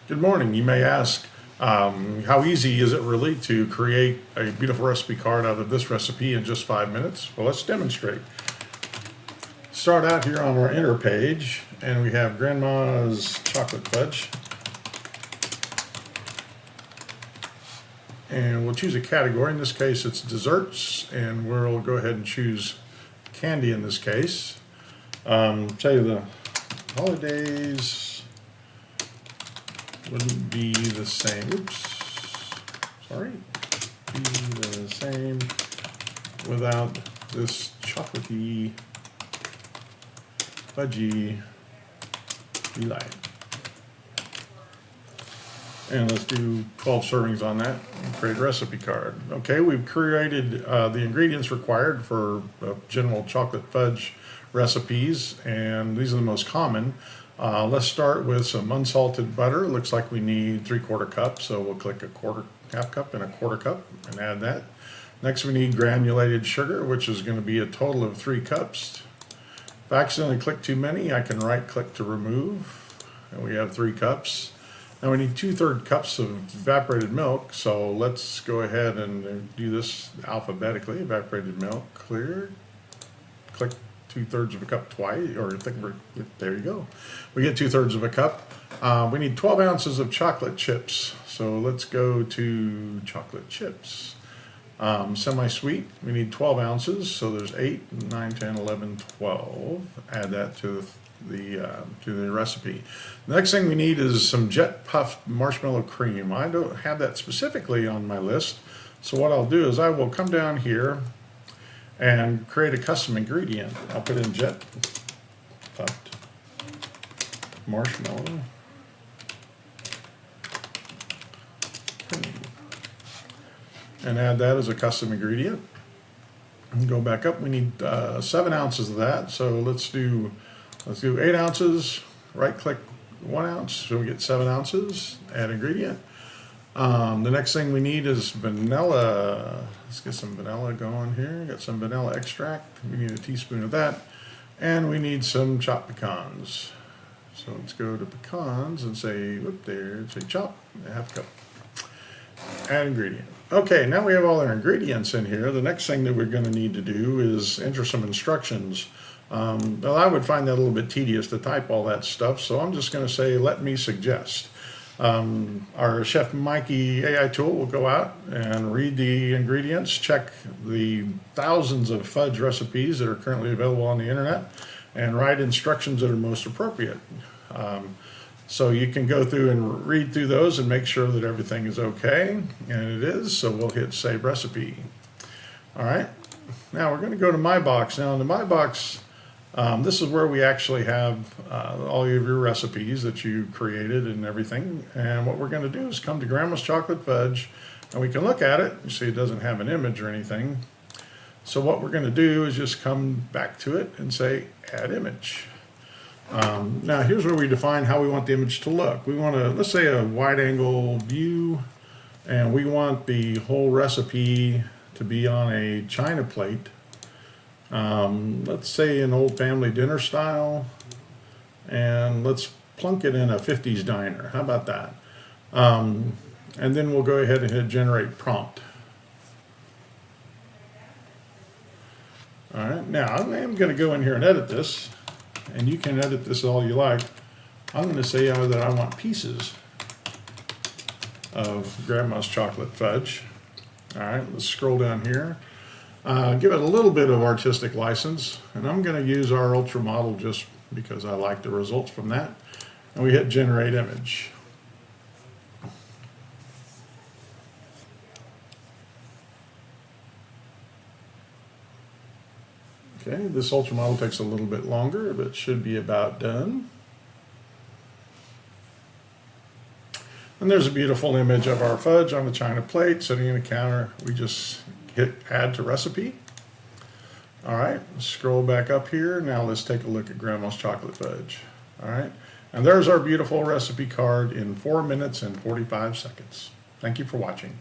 Good morning. You may ask, how easy is it really to create a beautiful recipe card out of this recipe in just 5 minutes? Well, let's demonstrate. Start out here on our inner page, and we have Grandma's chocolate fudge. And we'll choose a category. In this case, it's desserts, and we'll go ahead and choose candy in this case. Say the holidays wouldn't be the same, be the same without this chocolatey, fudgy delight. And let's do 12 servings on that and create a recipe card. Okay, we've created the ingredients required for general chocolate fudge recipes, and these are the most common. Let's start with some unsalted butter. Looks like we need 3/4 cup, so we'll click half cup and a 1/4 cup and add that. Next we need granulated sugar, which is going to be a total of 3 cups. If I accidentally click too many, I can right click to remove, and we have 3 cups. Now we need 2/3 cups of evaporated milk, so let's go ahead and do this alphabetically. Evaporated milk, clear, click 2/3 of a cup twice, or there you go. We get 2/3 of a cup. We need 12 ounces of chocolate chips, so let's go to chocolate chips. Semi-sweet, we need 12 ounces, so there's 8, 9, 10, 11, 12. Add that to the recipe. The next thing we need is some jet puffed marshmallow cream. I don't have that specifically on my list, so what I'll do is I will come down here and create a custom ingredient. I'll put in jet puffed marshmallow cream and add that as a custom ingredient. And go back up. We need 7 ounces of that, so let's do 8 ounces. Right click 1 ounce, so we get 7 ounces. Add ingredient. The next thing we need is vanilla. Let's get some vanilla going here. Got some vanilla extract. We need a teaspoon of that. And we need some chopped pecans. So let's go to pecans and say, say chop, half cup. Add ingredient. Okay, now we have all our ingredients in here. The next thing that we're going to need to do is enter some instructions. Well, I would find that a little bit tedious to type all that stuff, so I'm just going to say, let me suggest. Our Chef Mikey AI tool will go out and read the ingredients, check the thousands of fudge recipes that are currently available on the internet, and write instructions that are most appropriate. So you can go through and read through those and make sure that everything is okay, and it is, so we'll hit Save Recipe. All right, now we're going to go to My Box. Now in the My Box, this is where we actually have all of your recipes that you created and everything. And what we're going to do is come to Grandma's Chocolate Fudge, and we can look at it. You see it doesn't have an image or anything. So what we're going to do is just come back to it and say Add Image. Now here's where we define how we want the image to look. We want to, let's say, a wide angle view, and we want the whole recipe to be on a china plate. Let's say an old family dinner style, and let's plunk it in a 50s diner. How about that? And then we'll go ahead and hit generate prompt. All right, now I'm going to go in here and edit this, and you can edit this all you like. I'm going to say that I want pieces of Grandma's chocolate fudge. All right, let's scroll down here. Give it a little bit of artistic license, and I'm going to use our Ultra model just because I like the results from that. And we hit Generate Image. Okay, this Ultra model takes a little bit longer, but should be about done. And there's a beautiful image of our fudge on the china plate sitting in the counter. We just hit Add to Recipe. All right, scroll back up here. Now let's take a look at Grandma's Chocolate Fudge. All right, and there's our beautiful recipe card in 4 minutes and 45 seconds. Thank you for watching.